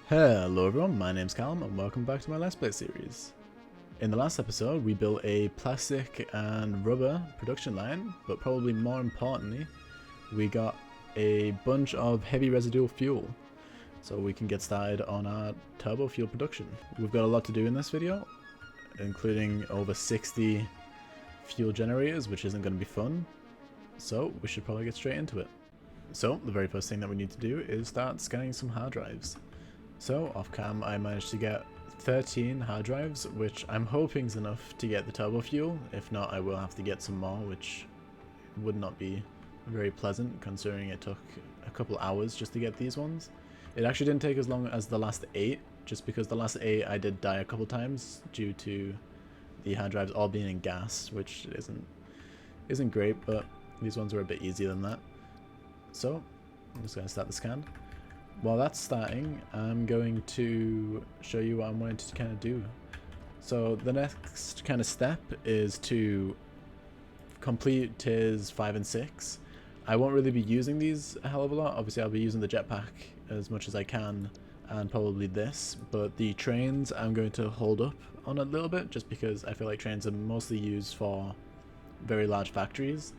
Hello everyone, my name's Callum and welcome back to my Let's Play series. In the last episode we built a plastic and rubber production line, but probably more importantly we got a bunch of heavy residual fuel so we can get started on our turbo fuel production. We've got a lot to do in this video, including over 60 fuel generators, which isn't going to be fun, so we should probably get straight into it. So the very first thing that we need to do is start scanning some hard drives. So off cam I managed to get 13 hard drives, which I'm hoping is enough to get the turbo fuel. If not, I will have to get some more, which would not be very pleasant considering it took a couple hours just to get these ones. It actually didn't take as long as the last 8, just because the last 8 I did die a couple times due to the hard drives all being in gas, which isn't great, but these ones were a bit easier than that. So I'm just going to start the scan. While that's starting, I'm going to show you what I'm wanting to kind of do. So the next kind of step is to complete tiers 5 and 6. I won't really be using these a hell of a lot. Obviously I'll be using the jetpack as much as I can and probably this, but the trains I'm going to hold up on a little bit just because I feel like trains are mostly used for very large factories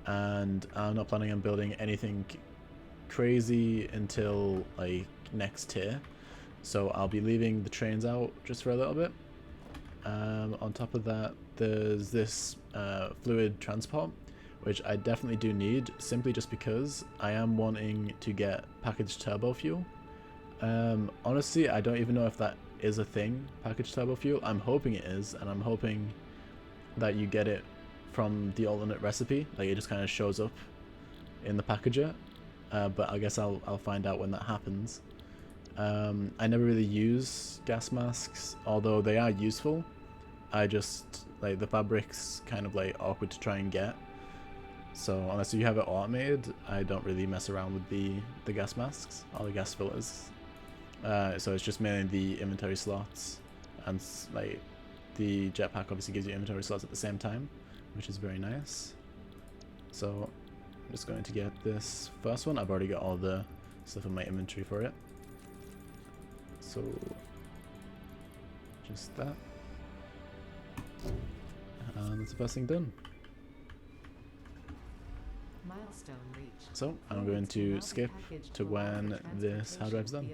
and I'm not planning on building anything crazy until like next tier, so I'll be leaving the trains out just for a little bit. On top of that, there's this fluid transport, which I definitely do need, simply just because I am wanting to get packaged turbo fuel. Honestly, I don't even know if that is a thing, packaged turbo fuel. I'm hoping it is, and I'm hoping that you get it from the alternate recipe, like it just kind of shows up in the packager. But I guess I'll find out when that happens. I never really use gas masks, although they are useful. I just, like, the fabric's kind of like awkward to try and get. So unless you have it automated, I don't really mess around with the gas masks or the gas filters. So it's just mainly the inventory slots, and like the jetpack obviously gives you inventory slots at the same time, which is very nice. So I'm just going to get this first one. I've already got all the stuff in my inventory for it. So just that. And that's the first thing done. Milestone reached. So I'm going to skip to when this hard drive's done.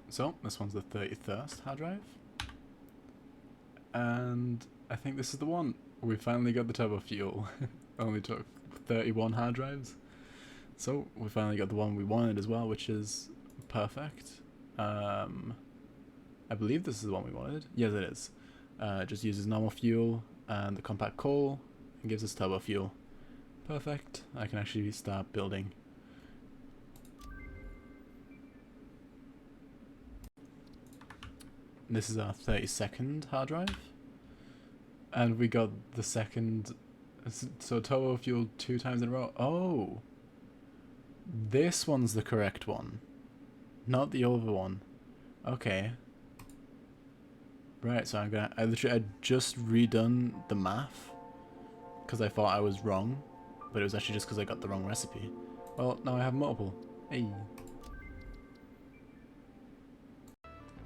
So this one's the 31st hard drive, and I think this is the one. We finally got the turbo fuel. Only took 31 hard drives, so we finally got the one we wanted as well, which is perfect. I believe this is the one we wanted. Yes, it is. It just uses normal fuel and the compact coal and gives us turbo fuel. Perfect. I can actually start building. This is our 32nd hard drive, and we got the second, so turbo fuel 2 times in a row. Oh, this one's the correct one, not the other one. Okay, right. So I just redone the math because I thought I was wrong, but it was actually just because I got the wrong recipe. Well, now I have multiple. Hey.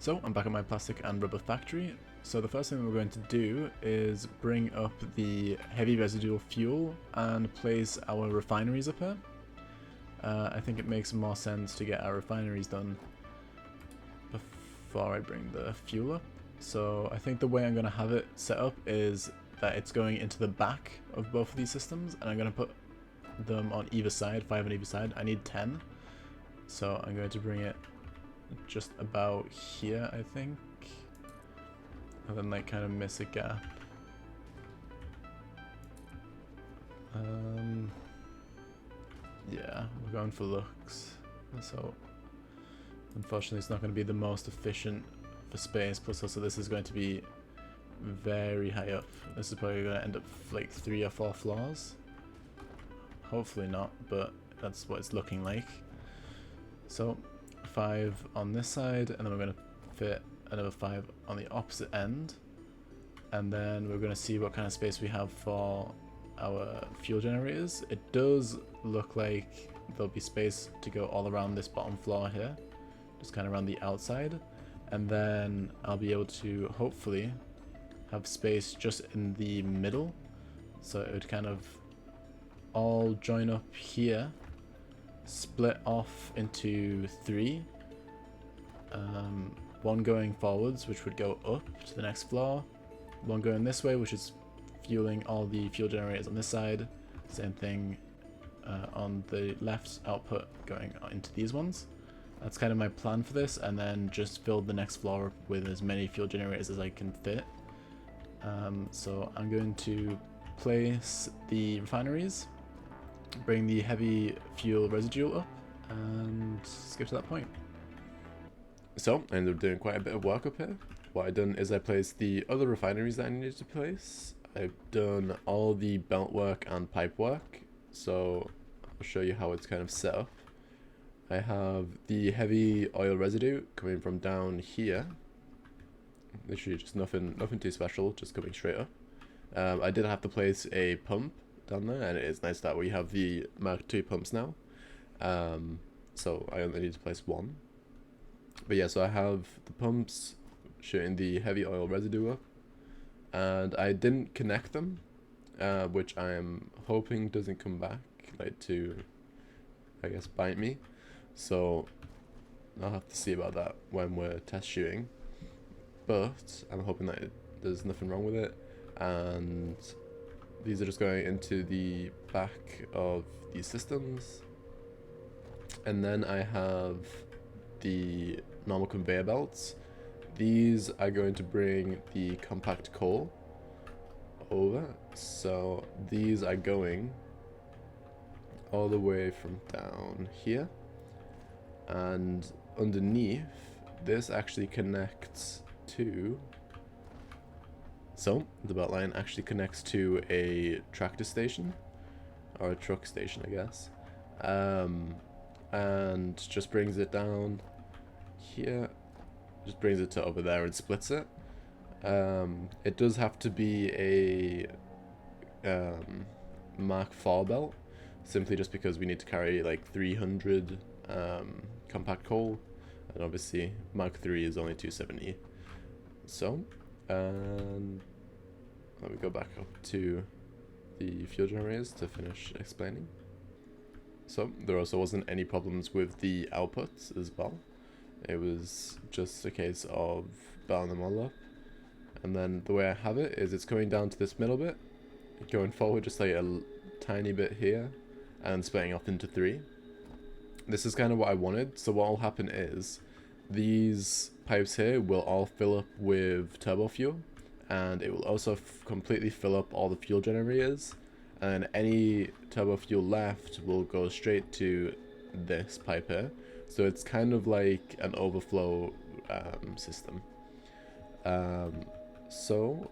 So I'm back at my plastic and rubber factory. So the first thing we're going to do is bring up the heavy residual fuel and place our refineries up here. I think it makes more sense to get our refineries done before I bring the fuel up. So I think the way I'm going to have it set up is that it's going into the back of both of these systems, and I'm going to put them on either side, 5 on either side. I need 10. So I'm going to bring it just about here, I think. and then like kind of miss a gap. Yeah, we're going for looks. So unfortunately it's not going to be the most efficient for space, plus also this is going to be very high up. This is probably going to end up like 3 or 4 floors. Hopefully not, but that's what it's looking like. So 5 on this side, and then we're going to fit another 5 on the opposite end, and then we're going to see what kind of space we have for our fuel generators. It does look like there'll be space to go all around this bottom floor here, just kind of around the outside, and then I'll be able to hopefully have space just in the middle, so it would kind of all join up here, split off into 3, one going forwards, which would go up to the next floor, one going this way, which is fueling all the fuel generators on this side, same thing on the left output going into these ones. That's kind of my plan for this, and then just fill the next floor up with as many fuel generators as I can fit. So I'm going to place the refineries, bring the heavy fuel residue up, and skip to that point. So I ended up doing quite a bit of work up here. What I've done is I placed the other refineries that I needed to place. I've done all the belt work and pipe work, so I'll show you how it's kind of set up. I have the heavy oil residue coming from down here. Literally just nothing too special, just coming straight up. I did have to place a pump down there, and it is nice that we have the Mark II pumps now. So I only need to place 1. But yeah, so I have the pumps shooting the heavy oil residue up, and I didn't connect them, which I am hoping doesn't come back like to, I guess, bite me. So I'll have to see about that when we're test shooting, but I'm hoping that there's nothing wrong with it. And these are just going into the back of these systems, and then I have the normal conveyor belts. These are going to bring the compact coal over, so these are going all the way from down here, and underneath this actually connects to, so the belt line actually connects to a tractor station, or a truck station I guess, and just brings it down here, just brings it to over there and splits it. It does have to be a Mark IV belt, simply just because we need to carry like 300 compact coal, and obviously Mark III is only 270. So let me go back up to the fuel generators to finish explaining. So there also wasn't any problems with the outputs as well. It was just a case of belting them all up. And then the way I have it is it's going down to this middle bit, going forward just like a tiny bit here, and splitting off into 3. This is kind of what I wanted. So what will happen is these pipes here will all fill up with turbo fuel, and it will also completely fill up all the fuel generators, and any turbo fuel left will go straight to this pipe here. So it's kind of like an overflow system. So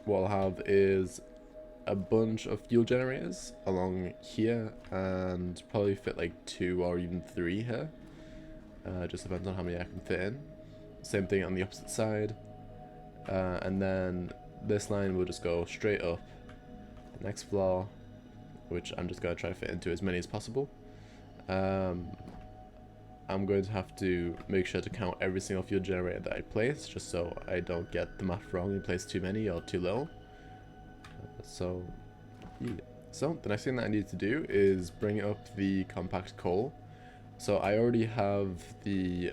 what I'll have is a bunch of fuel generators along here, and probably fit like 2 or even 3 here. Just depends on how many I can fit in. Same thing on the opposite side. And then this line will just go straight up the next floor, which I'm just going to try to fit into as many as possible. I'm going to have to make sure to count every single fuel generator that I place, just so I don't get the math wrong and place too many or too little. So yeah. So the next thing that I need to do is bring up the compact coal. So I already have the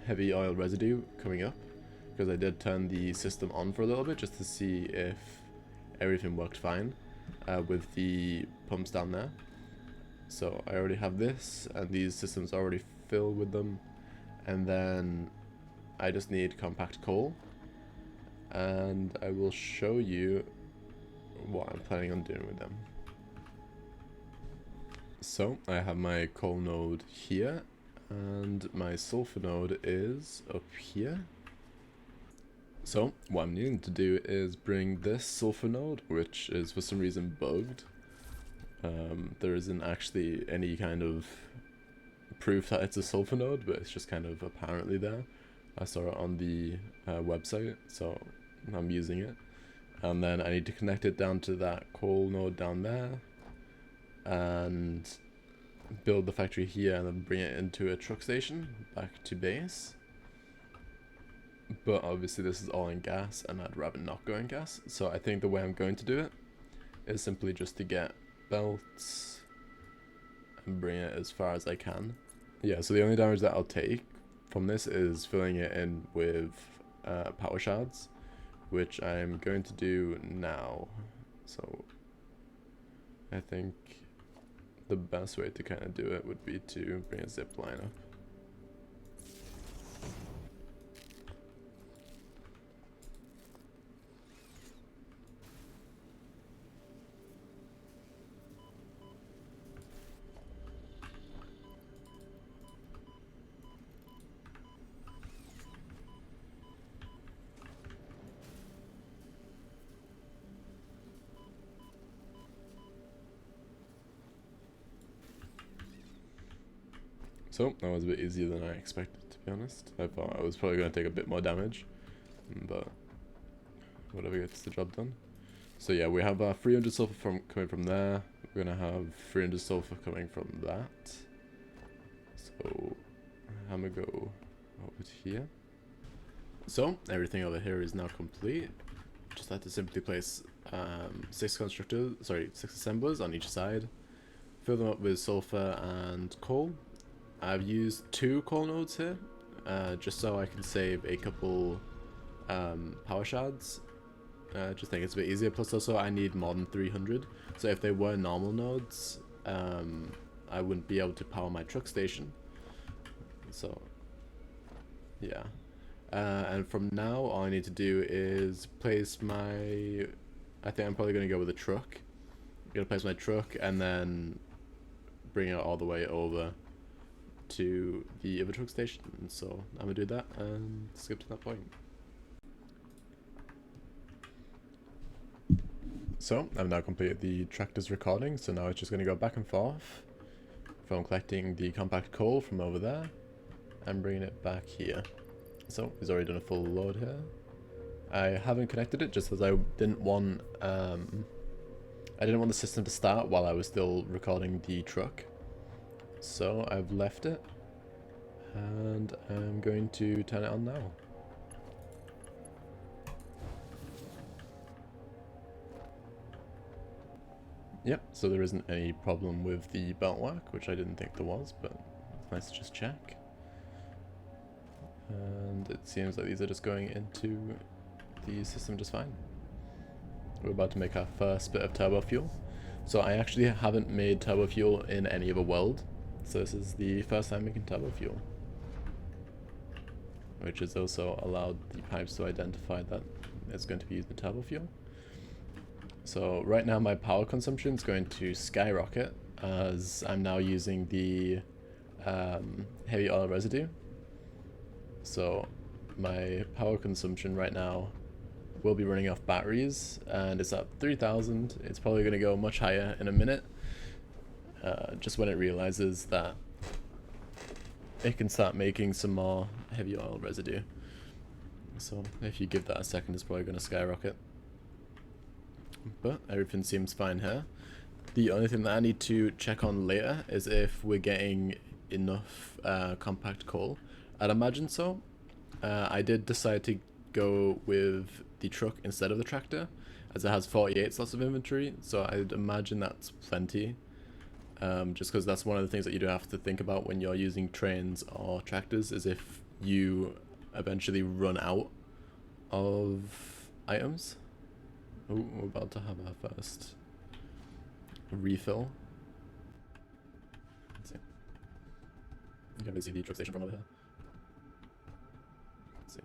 heavy oil residue coming up, because I did turn the system on for a little bit just to see if everything worked fine with the pumps down there. So I already have this, and these systems are already filled with them, and then I just need compact coal, and I will show you what I'm planning on doing with them. So I have my coal node here, and my sulfur node is up here. So what I'm needing to do is bring this sulfur node, which is for some reason bugged. There isn't actually any kind of proof that it's a sulfur node, but it's just kind of apparently there. I saw it on the website, so I'm using it. And then I need to connect it down to that coal node down there, and build the factory here, and then bring it into a truck station back to base. But obviously this is all in gas, and I'd rather not go in gas, so I think the way I'm going to do it is simply just to get belts and bring it as far as I can. Yeah, so the only damage that I'll take from this is filling it in with power shards, which I'm going to do now. So I think the best way to kind of do it would be to bring a zip line up. So that was a bit easier than I expected, to be honest. I thought I was probably going to take a bit more damage, but whatever gets the job done. So yeah, we have 300 sulfur coming from there. We're going to have 300 sulfur coming from that. So hammer go over to here. So everything over here is now complete. Just have to simply place 6 assemblers on each side. Fill them up with sulfur and coal. I've used 2 coal nodes here, just so I can save a couple power shards. Just think it's a bit easier. Plus also I need more than 300. So if they were normal nodes, I wouldn't be able to power my truck station. So yeah. And from now, all I need to do is place my... I think I'm probably going to go with a truck. I'm going to place my truck and then bring it all the way over to the other truck station. So I'm going to do that and skip to that point. So I've now completed the tractor's recording, so now it's just going to go back and forth from collecting the compact coal from over there and bringing it back here. So he's already done a full load here. I haven't connected it just as I didn't want the system to start while I was still recording the truck. So I've left it and I'm going to turn it on now. Yep, so there isn't any problem with the belt work, which I didn't think there was, but it's nice to just check. And it seems like these are just going into the system just fine. We're about to make our first bit of turbo fuel. So I actually haven't made turbo fuel in any other world. So this is the first time making turbo fuel. Which has also allowed the pipes to identify that it's going to be used in turbo fuel. So right now my power consumption is going to skyrocket as I'm now using the heavy oil residue. So my power consumption right now will be running off batteries and it's at 3000. It's probably going to go much higher in a minute, just when it realizes that it can start making some more heavy oil residue. So if you give that a second, it's probably going to skyrocket. But everything seems fine here. The only thing that I need to check on later is if we're getting enough compact coal. I'd imagine so. I did decide to go with the truck instead of the tractor, as it has 48 slots of inventory, so I'd imagine that's plenty. Just because that's one of the things that you do have to think about when you're using trains or tractors, is if you eventually run out of items. Oh, we're about to have our first refill. Let's see. You can see the truck station from over here. Let's see.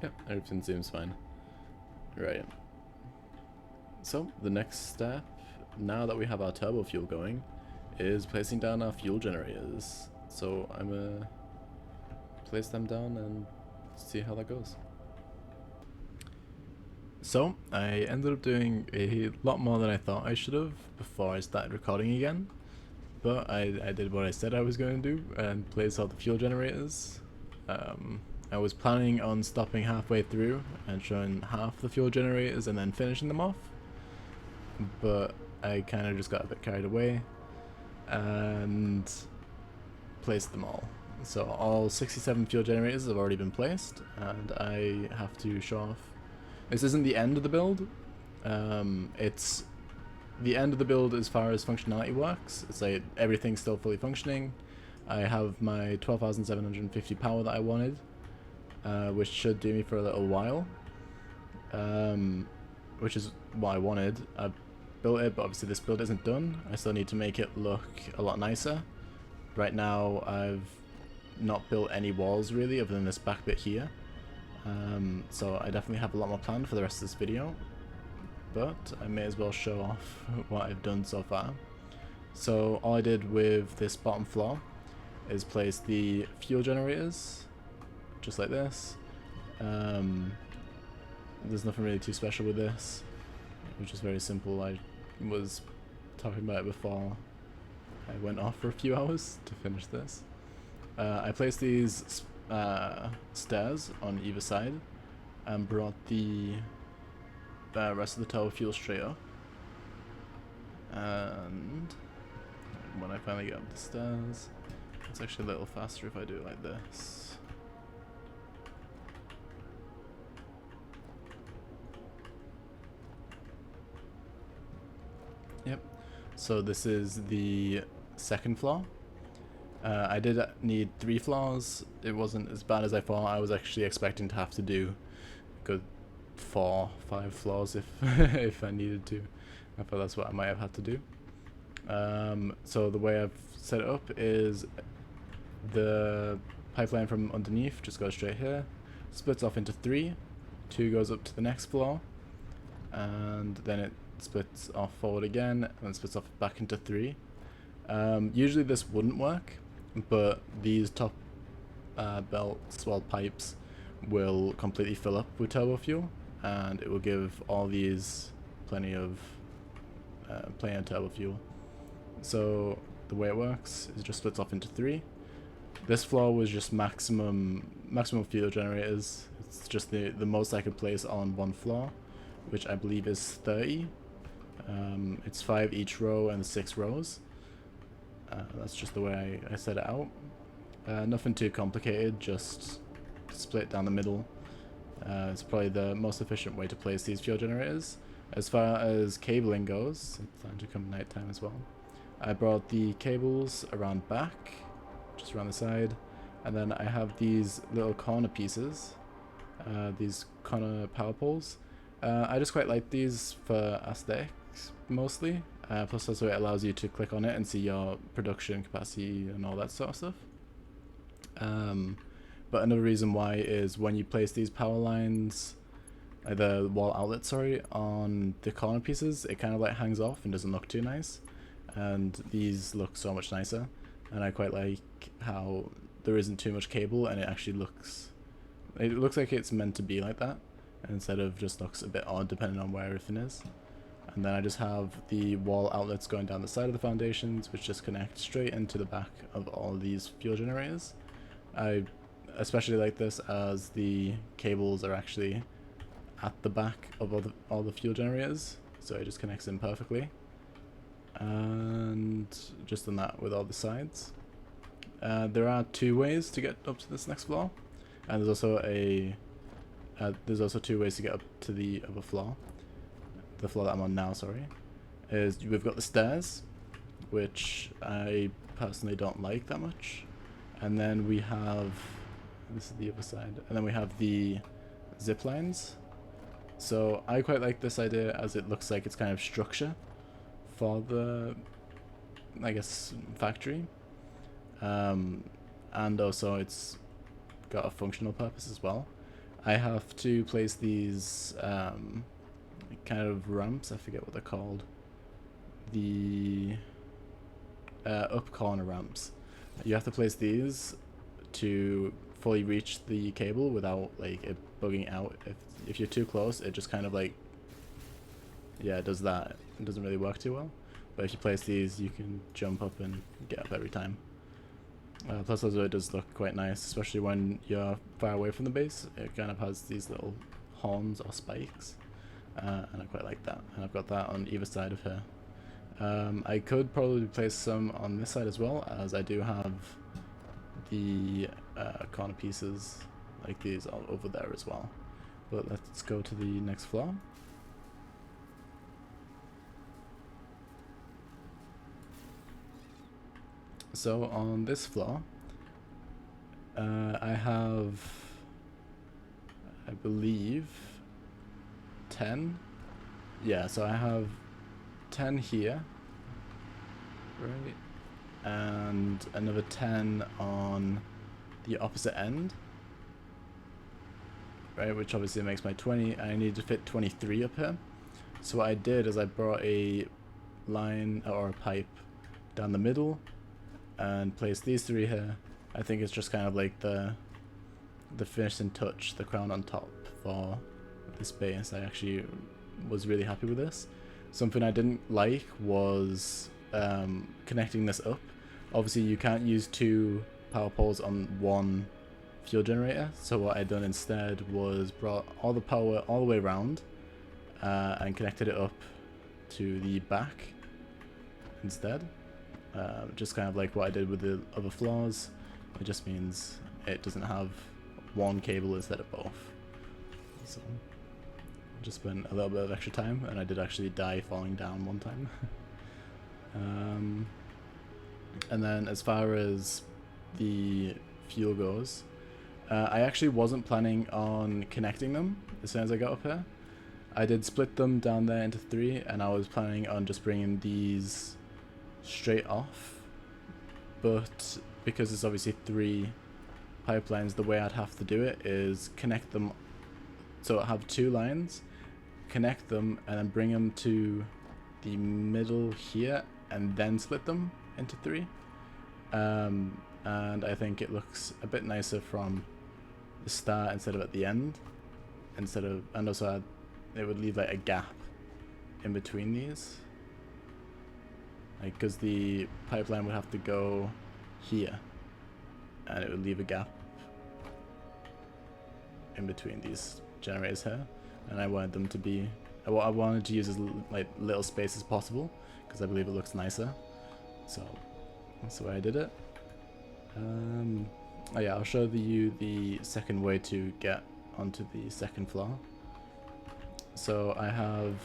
Yep, everything seems fine. Right. So, the next step, now that we have our turbo fuel going, is placing down our fuel generators. So, I'm gonna place them down and see how that goes. So, I ended up doing a lot more than I thought I should have before I started recording again. But I did what I said I was going to do and place all the fuel generators. I was planning on stopping halfway through and showing half the fuel generators and then finishing them off. But I kind of just got a bit carried away and placed them all. So all 67 fuel generators have already been placed, and I have to show off. This isn't the end of the build. It's the end of the build as far as functionality works. It's like everything's still fully functioning. I have my 12,750 power that I wanted, which should do me for a little while, which is what I wanted. I built it, but obviously this build isn't done. I still need to make it look a lot nicer. Right now I've not built any walls really other than this back bit here, so I definitely have a lot more planned for the rest of this video, but I may as well show off what I've done so far. So all I did with this bottom floor is place the fuel generators just like this. There's nothing really too special with this, which is very simple. I was talking about it before I went off for a few hours to finish this. I placed these stairs on either side and brought the rest of the tower fuel straight up. And when I finally get up the stairs, it's actually a little faster if I do it like this. Yep, so this is the second floor. I did need 3 floors. It wasn't as bad as I thought. I was actually expecting to have to do a good 4, 5 floors if if I needed to. I thought that's what I might have had to do. So the way I've set it up is the pipeline from underneath just goes straight here, splits off into 3, 2 goes up to the next floor, and then it splits off forward again and then splits off back into 3. Usually this wouldn't work, but these top belts, well, pipes, will completely fill up with turbo fuel, and it will give all these plenty of turbo fuel. So the way it works is it just splits off into 3. This floor was just maximum fuel generators. It's just the most I could place on one floor, which I believe is 30. It's 5 each row and 6 rows. That's just the way I set it out. Nothing too complicated, just split down the middle. It's probably the most efficient way to place these fuel generators. As far as cabling goes, it's starting to come nighttime as well. I brought the cables around back, just around the side, and then I have these little corner pieces, these corner power poles. I just quite like these for aesthetics mostly. Plus also it allows you to click on it and see your production capacity and all that sort of stuff. But another reason why is when you place these power lines, the wall outlets, sorry, on the corner pieces, it kind of like hangs off and doesn't look too nice. And these look so much nicer. And I quite like how there isn't too much cable and it actually looks like it's meant to be like that, instead of just looks a bit odd depending on where everything is. And then I just have the wall outlets going down the side of the foundations, which just connect straight into the back of all these fuel generators. I especially like this as the cables are actually at the back of all the fuel generators, so it just connects in perfectly. And just done that with all the sides. There are 2 ways to get up to this next floor, and there's also 2 ways to get up to the other floor. The floor that I'm on now, sorry, is we've got the stairs, which I personally don't like that much, and then we have, this is the other side, and then we have the zip lines. So I quite like this idea as it looks like it's kind of structure for the, I guess, factory, and also it's got a functional purpose as well. I have to place these kind of ramps. I forget what they're called. The up corner ramps. You have to place these to fully reach the cable without like it bugging out. If you're too close, it just kind of like, yeah, it does that. It doesn't really work too well. But if you place these, you can jump up and get up every time. Plus also it does look quite nice, especially when you're far away from the base. It kind of has these little horns or spikes, and I quite like that. And I've got that on either side of her. I could probably place some on this side as well, as I do have the corner pieces like these all over there as well. But let's go to the next floor. So on this floor, I have, I believe, 10. Yeah, so I have 10 here, right? And another 10 on the opposite end, right? Which obviously makes my 20. I need to fit 23 up here. So what I did is I brought a line or a pipe down the middle and placed these 3 here. I think it's just kind of like the finishing touch, the crown on top for this base. I actually was really happy with this. Something I didn't like was connecting this up. Obviously you can't use 2 power poles on 1 fuel generator, so what I done instead was brought all the power all the way around and connected it up to the back instead. Just kind of like what I did with the other floors. It just means it doesn't have 1 cable instead of both. So just spent a little bit of extra time, and I did actually die falling down one time. And then as far as the fuel goes, I actually wasn't planning on connecting them as soon as I got up here. I did split them down there into 3, and I was planning on just bringing these straight off, but because it's obviously 3 pipelines, the way I'd have to do it is connect them. So I have 2 lines, connect them, and then bring them to the middle here, and then split them into 3. And I think it looks a bit nicer from the start instead of at the end. And also it would leave like a gap in between these. Like, because the pipeline would have to go here, and it would leave a gap in between these generators here, and I wanted them to be, I wanted to use as like little space as possible, because I believe it looks nicer. So that's the way I did it. Oh yeah, I'll show you the second way to get onto the second floor. So I have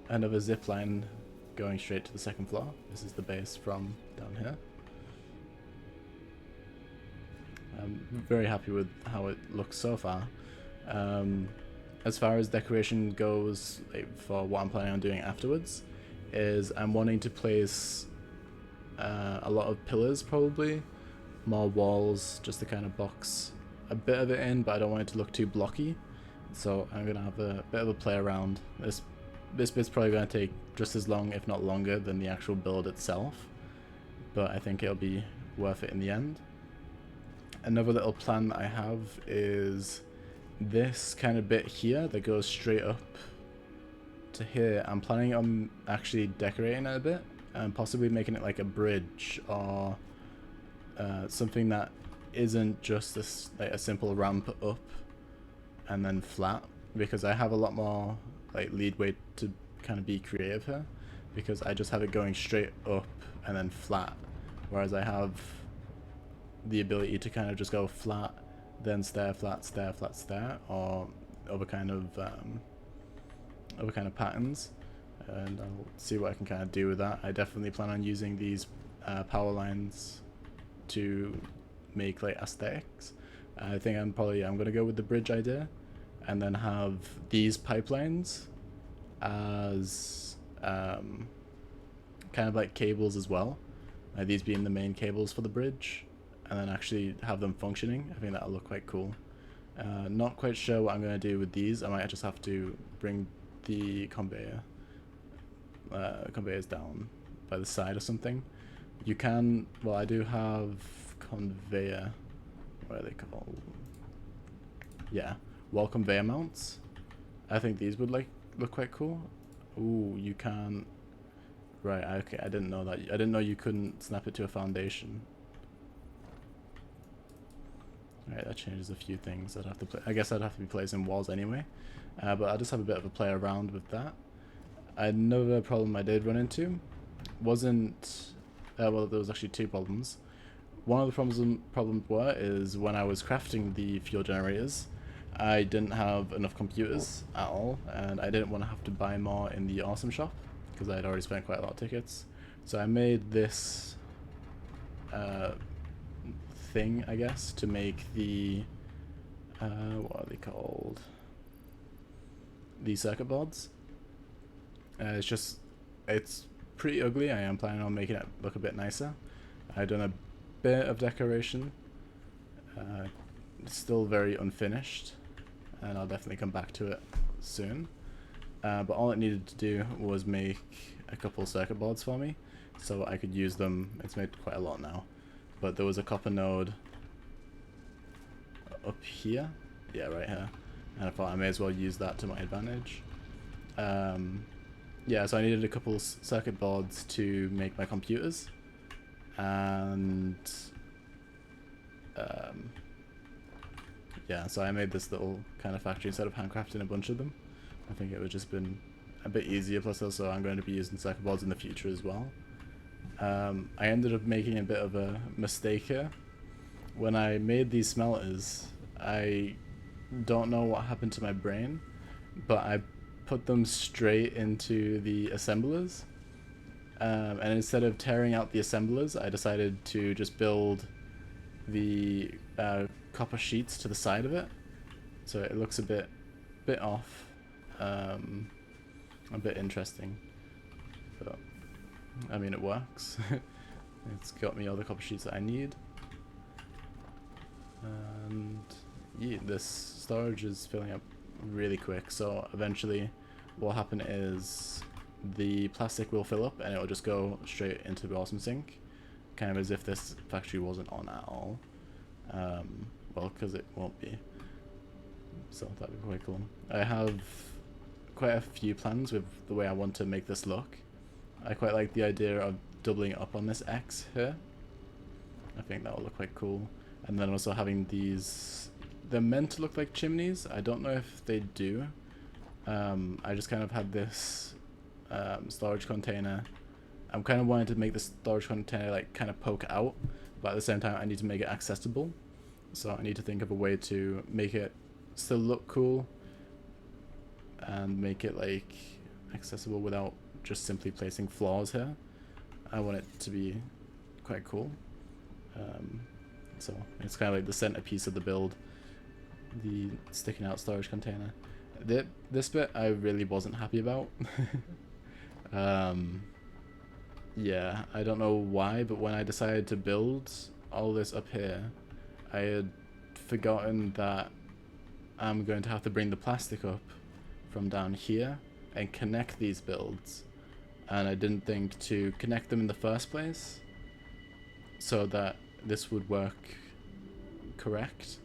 another zip line going straight to the second floor. This is the base from down here. I'm very happy with how it looks so far. As far as decoration goes, like, for what I'm planning on doing afterwards, is I'm wanting to place a lot of pillars, probably more walls, just to kind of box a bit of it in, but I don't want it to look too blocky. So I'm gonna have a bit of a play around. This bit's probably going to take just as long, if not longer, than the actual build itself, but I think it'll be worth it in the end. Another little plan that I have is this kind of bit here that goes straight up to here. I'm planning on actually decorating it a bit and possibly making it like a bridge or something that isn't just this, like a simple ramp up and then flat, because I have a lot more like leadway to kind of be creative here, because I just have it going straight up and then flat, whereas I have the ability to kind of just go flat, then stair, flat, stair, flat, stair, or other kind of patterns, and I'll see what I can kind of do with that. I definitely plan on using these power lines to make like aesthetics. I think I'm gonna go with the bridge idea, and then have these pipelines as kind of like cables as well, these being the main cables for the bridge, and then actually have them functioning. I think that'll look quite cool. Not quite sure what I'm going to do with these. I might just have to bring the conveyors down by the side or something. You can, well, I do have conveyor, what are they called? Yeah, wall conveyor mounts. I think these would look quite cool. Ooh, you can, right, okay, I didn't know that. I didn't know you couldn't snap it to a foundation. Alright, that changes a few things. I guess I'd have to be placing walls anyway. But I'll just have a bit of a play around with that. Another problem I did run into wasn't, well, there was actually two problems. One of the problems is when I was crafting the fuel generators, I didn't have enough computers at all, and I didn't want to have to buy more in the awesome shop because I'd already spent quite a lot of tickets. So I made this thing, I guess, to make the what are they called? The circuit boards. It's pretty ugly. I am planning on making it look a bit nicer. I've done a bit of decoration. It's still very unfinished, and I'll definitely come back to it soon. But all it needed to do was make a couple circuit boards for me, so I could use them. It's made quite a lot now, but there was a copper node up here, yeah, right here, and I thought I may as well use that to my advantage. Yeah, so I needed a couple circuit boards to make my computers, and yeah, so I made this little kind of factory instead of handcrafting a bunch of them. I think it would just been a bit easier, plus also I'm going to be using circuit boards in the future as well. I ended up making a bit of a mistake here. When I made these smelters, I don't know what happened to my brain, but I put them straight into the assemblers, and instead of tearing out the assemblers, I decided to just build the copper sheets to the side of it, so it looks a bit off, a bit interesting, but I mean it works. It's got me all the copper sheets that I need, and yeah, this storage is filling up really quick, so eventually what will happen is the plastic will fill up and it will just go straight into the awesome sink, kind of as if this factory wasn't on at all. Well, because it won't be, so that'd be quite cool. I have quite a few plans with the way I want to make this look. I quite like the idea of doubling up on this X here. I think that will look quite cool, and then also having these, they're meant to look like chimneys. I don't know if they do. I just kind of had this storage container. I'm kind of wanting to make the storage container like kind of poke out, but at the same time I need to make it accessible. So I need to think of a way to make it still look cool and make it like accessible without just simply placing floors here. I want it to be quite cool. So it's kind of like the centerpiece of the build, the sticking out storage container. This bit I really wasn't happy about. Yeah, I don't know why, but when I decided to build all this up here, I had forgotten that I'm going to have to bring the plastic up from down here and connect these builds, and I didn't think to connect them in the first place so that this would work correct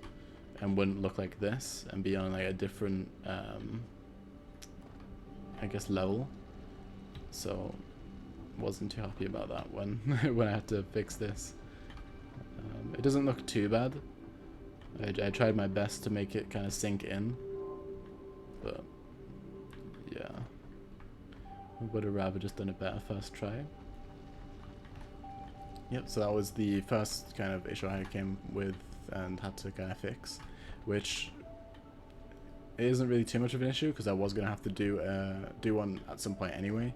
and wouldn't look like this and be on like a different I guess level. So wasn't too happy about that when when I had to fix this. It doesn't look too bad. I tried my best to make it kind of sink in, but yeah, I would have rather just done a better first try. Yep, so that was the first kind of issue I came with and had to kind of fix, which it isn't really too much of an issue because I was going to have to do one at some point anyway,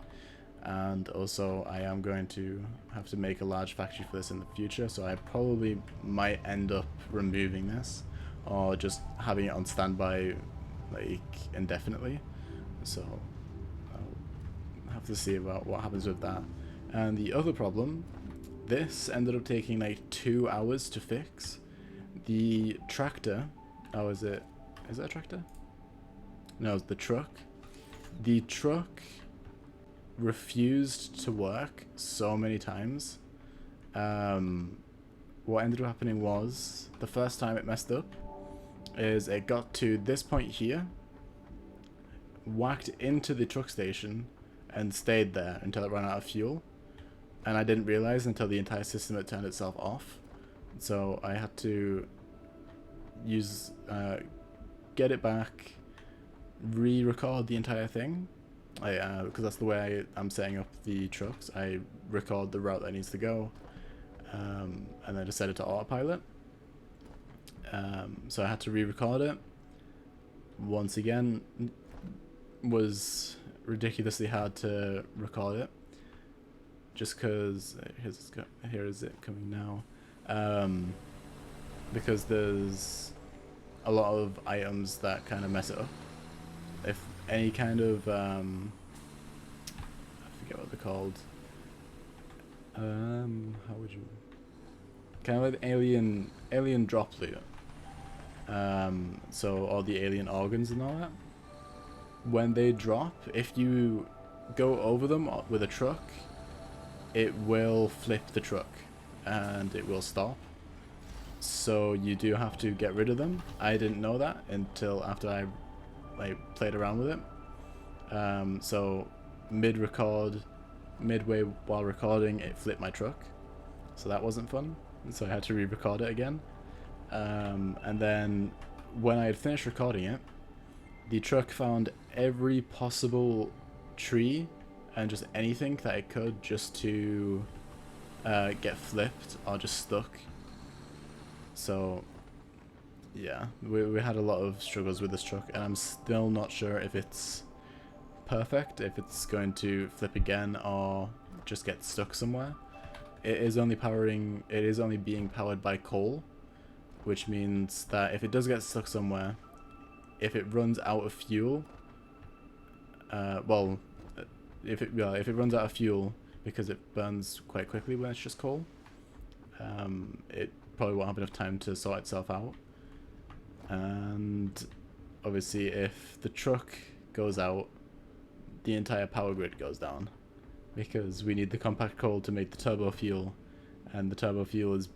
and also I am going to have to make a large factory for this in the future, so I probably might end up removing this or just having it on standby like indefinitely, so I'll have to see about what happens with that. And the other problem, this ended up taking like 2 hours to fix. The tractor Oh, is it a tractor? No, it's the truck. The truck refused to work so many times. What ended up happening was, the first time it messed up is it got to this point here, whacked into the truck station, and stayed there until it ran out of fuel. And I didn't realize until the entire system had turned itself off. So I had to use, get it back, re-record the entire thing. Because that's the way I'm setting up the trucks. I record the route that needs to go, and then just set it to autopilot. So I had to re-record it. Once again, was ridiculously hard to record it. Just because here is it coming now. Because there's a lot of items that kind of mess it up. If any kind of I forget what they're called. How would you kind of like alien drop loot. So all the alien organs and all that. When they drop, if you go over them with a truck, it will flip the truck and it will stop. So you do have to get rid of them. I didn't know that until after I played around with it. So midway while recording, it flipped my truck. So that wasn't fun. So I had to re-record it again. And then when I had finished recording it, the truck found every possible tree and just anything that it could just to get flipped or just stuck. So yeah, we had a lot of struggles with this truck, and I'm still not sure if it's perfect, if it's going to flip again or just get stuck somewhere. It is only being powered by coal, which means that if it does get stuck somewhere, if it runs out of fuel, if it runs out of fuel because it burns quite quickly when it's just coal, it probably won't have enough time to sort itself out. And obviously if the truck goes out, the entire power grid goes down, because we need the compact coal to make the turbo fuel, and the turbo fuel is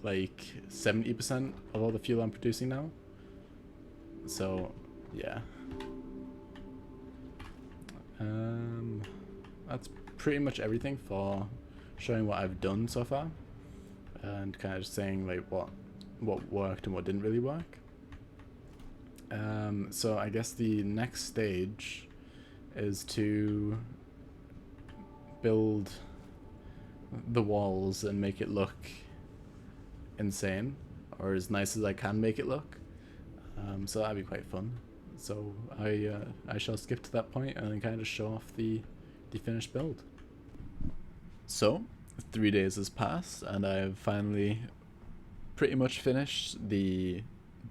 like 70% of all the fuel I'm producing now. So yeah, that's pretty much everything for showing what I've done so far, and kind of just saying like what worked and what didn't really work. So I guess the next stage is to build the walls and make it look insane, or as nice as I can make it look. So that'd be quite fun. So I shall skip to that point and then kind of show off the finished build. So 3 days has passed and I've finally pretty much finished the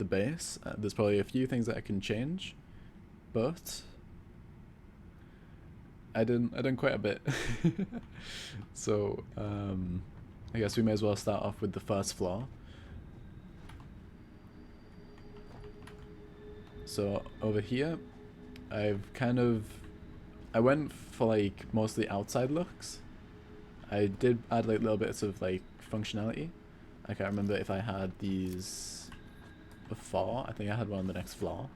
base. There's probably a few things that I can change, but I done quite a bit. So I guess we may as well start off with the first floor. So over here, I went for like mostly outside looks. I did add like little bits of like functionality. I can't remember if I had these before. I think I had one on the next floor.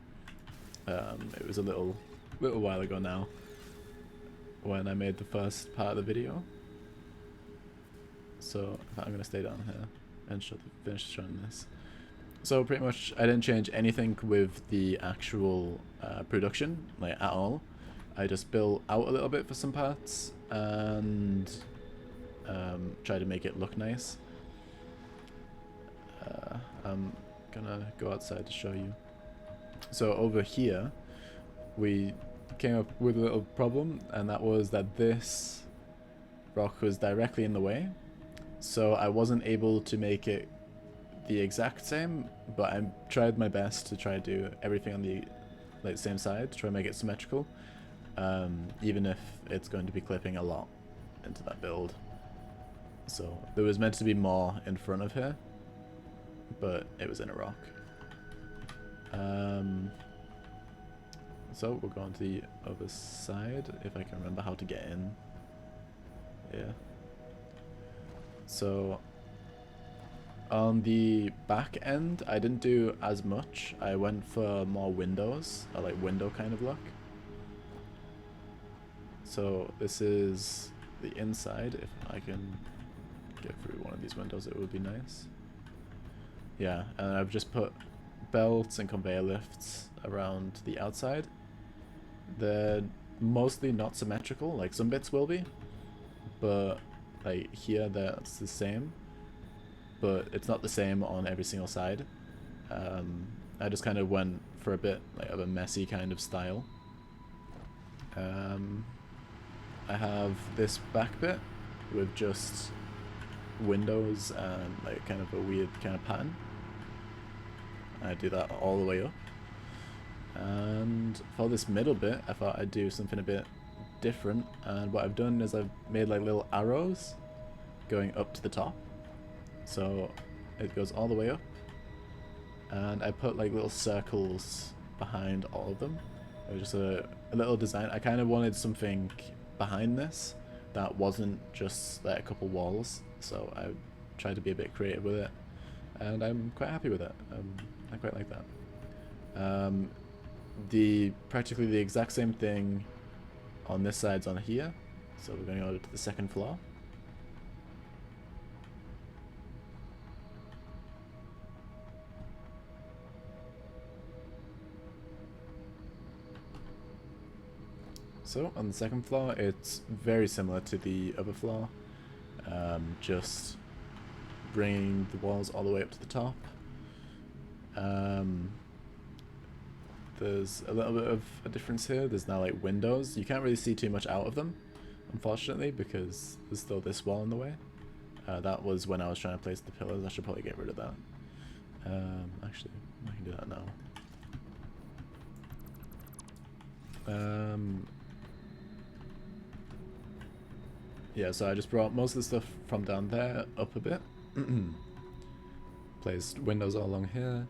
It was a little while ago now when I made the first part of the video. So I'm gonna stay down here and finish showing this. So pretty much I didn't change anything with the actual production, like at all. I just built out a little bit for some parts and try to make it look nice. I'm gonna go outside to show you. So over here we came up with a little problem, and that was that this rock was directly in the way, so I wasn't able to make it the exact same, but I tried my best to try to do everything on the same side to try to make it symmetrical, even if it's going to be clipping a lot into that build. So there was meant to be more in front of here, but it was in a rock. So we'll go on to the other side, if I can remember how to get in. Yeah. So on the back end, I didn't do as much. I went for more windows, or like window kind of look. So this is the inside. If I can get through one of these windows, it would be nice. Yeah, and I've just put belts and conveyor lifts around the outside. They're mostly not symmetrical, like some bits will be, but like here that's the same, but it's not the same on every single side. I just kind of went for a bit like of a messy kind of style. I have this back bit with just windows and like kind of a weird kind of pattern. I do that all the way up. And for this middle bit, I thought I'd do something a bit different, and what I've done is I've made like little arrows going up to the top, so it goes all the way up, and I put like little circles behind all of them. It was just a little design. I kind of wanted something behind this that wasn't just like a couple walls, so I tried to be a bit creative with it, and I'm quite happy with it. I quite like that. Practically the exact same thing on this side's on here, so we're going over to the second floor. So on the second floor, it's very similar to the other floor, just bringing the walls all the way up to the top. There's a little bit of a difference here. There's now like windows. You can't really see too much out of them, unfortunately, because there's still this wall in the way. That was when I was trying to place the pillars. I should probably get rid of that. Actually, I can do that now. Yeah, so I just brought most of the stuff from down there up a bit. Placed windows all along here.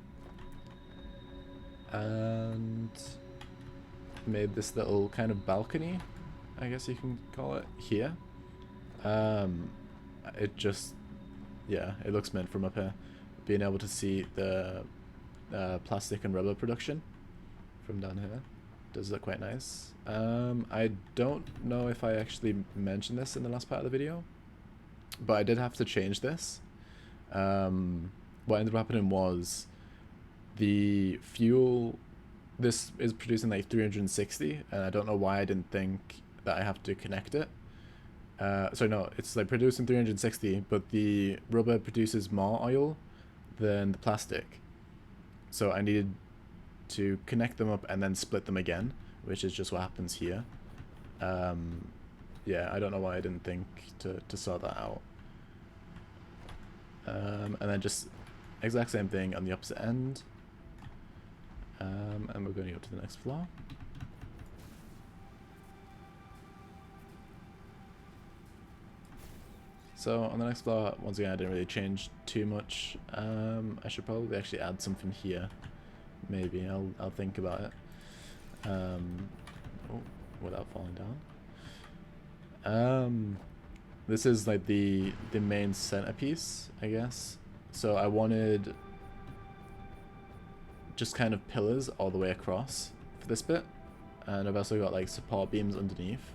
And made this little kind of balcony, I guess you can call it, here. It just, yeah, it looks mint from up here. Being able to see the plastic and rubber production from down here does look quite nice. I don't know if I actually mentioned this in the last part of the video, but I did have to change this. What ended up happening was the fuel, this is producing like 360, and I don't know why I didn't think that I have to connect it. So no, it's like producing 360, but the rubber produces more oil than the plastic. So I needed to connect them up and then split them again, which is just what happens here. Yeah, I don't know why I didn't think to sort that out. And then just exact same thing on the opposite end. And we're going up to the next floor. So on the next floor, once again, I didn't really change too much. I should probably actually add something here. Maybe I'll think about it. Oh, without falling down. This is like the main centerpiece, I guess. So I wanted just kind of pillars all the way across for this bit, and I've also got like support beams underneath.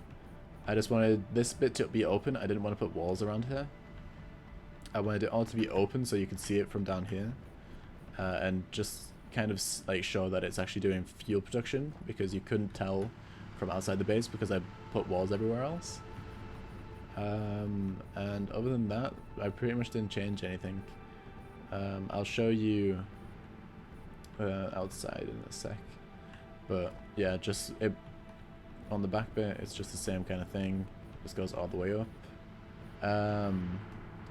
I just wanted this bit to be open. I didn't want to put walls around here. I wanted it all to be open so you could see it from down here, and just kind of like show that it's actually doing fuel production, because you couldn't tell from outside the base because I put walls everywhere else. And other than that, I pretty much didn't change anything. I'll show you outside in a sec, but yeah, just it on the back bit, it's just the same kind of thing. Just goes all the way up.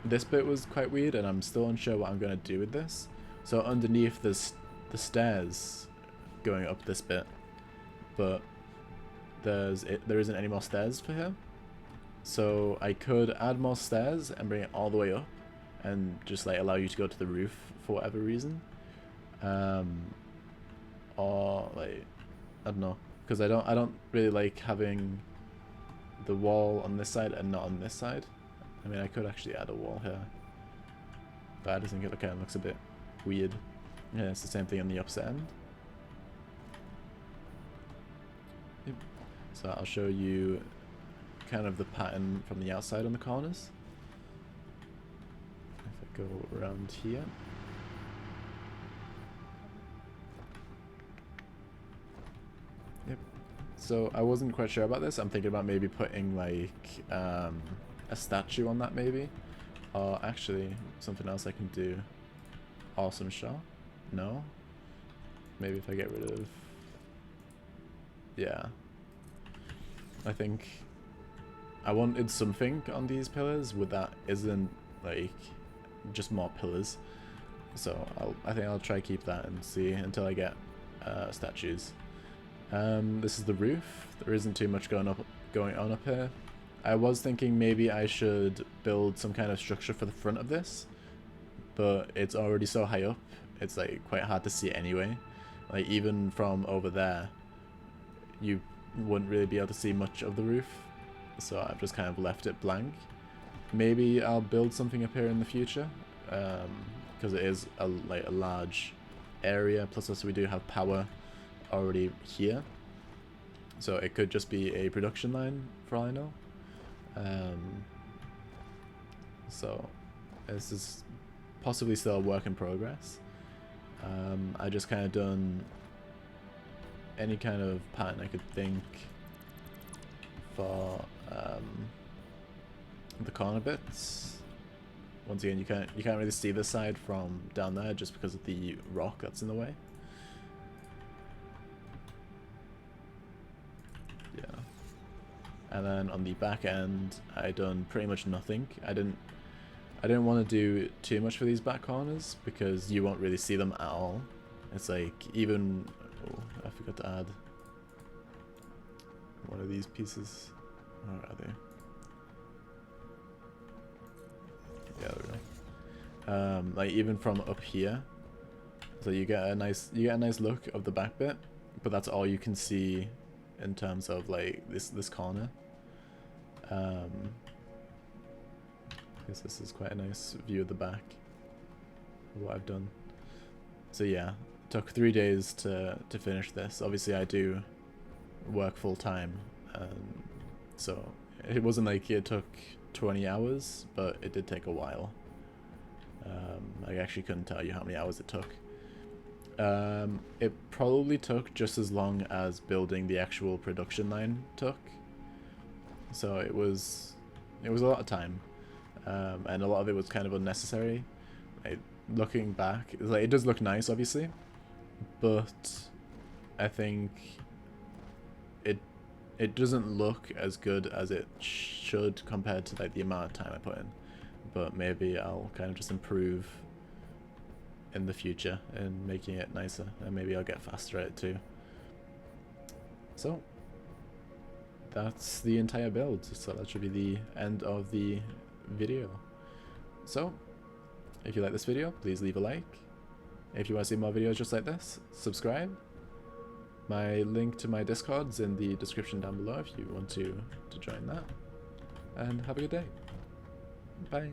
This bit was quite weird, and I'm still unsure what I'm going to do with this. So underneath there's the stairs going up this bit, but there isn't any more stairs for here. So I could add more stairs and bring it all the way up, and just like allow you to go to the roof for whatever reason. or like, I don't know, because I don't really like having the wall on this side and not on this side. I mean, I could actually add a wall here, but I just think it kind of looks a bit weird. Yeah, it's the same thing on the opposite end. Yep. So I'll show you kind of the pattern from the outside on the corners. If I go around here. Yep. So I wasn't quite sure about this. I'm thinking about maybe putting like a statue on that maybe. Or actually something else I can do. Awesome shot. No. Maybe if I get rid of... Yeah. I think I wanted something on these pillars with that isn't like just more pillars. So I think I'll try keep that and see until I get statues. This is the roof. There isn't too much going on up here. I was thinking maybe I should build some kind of structure for the front of this, but it's already so high up, it's like quite hard to see anyway. Like even from over there, you wouldn't really be able to see much of the roof, so I've just kind of left it blank. Maybe I'll build something up here in the future, because it is a large area, plus also we do have power already here, so it could just be a production line for all I know. So this is possibly still a work in progress. I just kind of done any kind of pattern I could think for the corner bits. Once again, you can't really see this side from down there just because of the rock that's in the way. Yeah. And then on the back end, I done pretty much nothing. I didn't want to do too much for these back corners because you won't really see them at all. It's like even... Oh, I forgot to add one of these pieces. Where are they? Yeah, there we go. Like even from up here, so you get a nice look of the back bit, but that's all you can see in terms of like this corner. I guess this is quite a nice view of the back of what I've done. So yeah, it took 3 days to finish this. Obviously I do work full time, so it wasn't like it took 20 hours, but it did take a while. I actually couldn't tell you how many hours it took. It probably took just as long as building the actual production line took. So it was a lot of time, and a lot of it was kind of unnecessary. Like, looking back, like, it does look nice, obviously, but I think it doesn't look as good as it should compared to like the amount of time I put in. But maybe I'll kind of just improve in the future in making it nicer, and maybe I'll get faster at it too. So that's the entire build, so that should be the end of the video. So if you like this video, please leave a like. If you want to see more videos just like this, subscribe. My link to my Discord's in the description down below if you want to join that. And have a good day. Bye.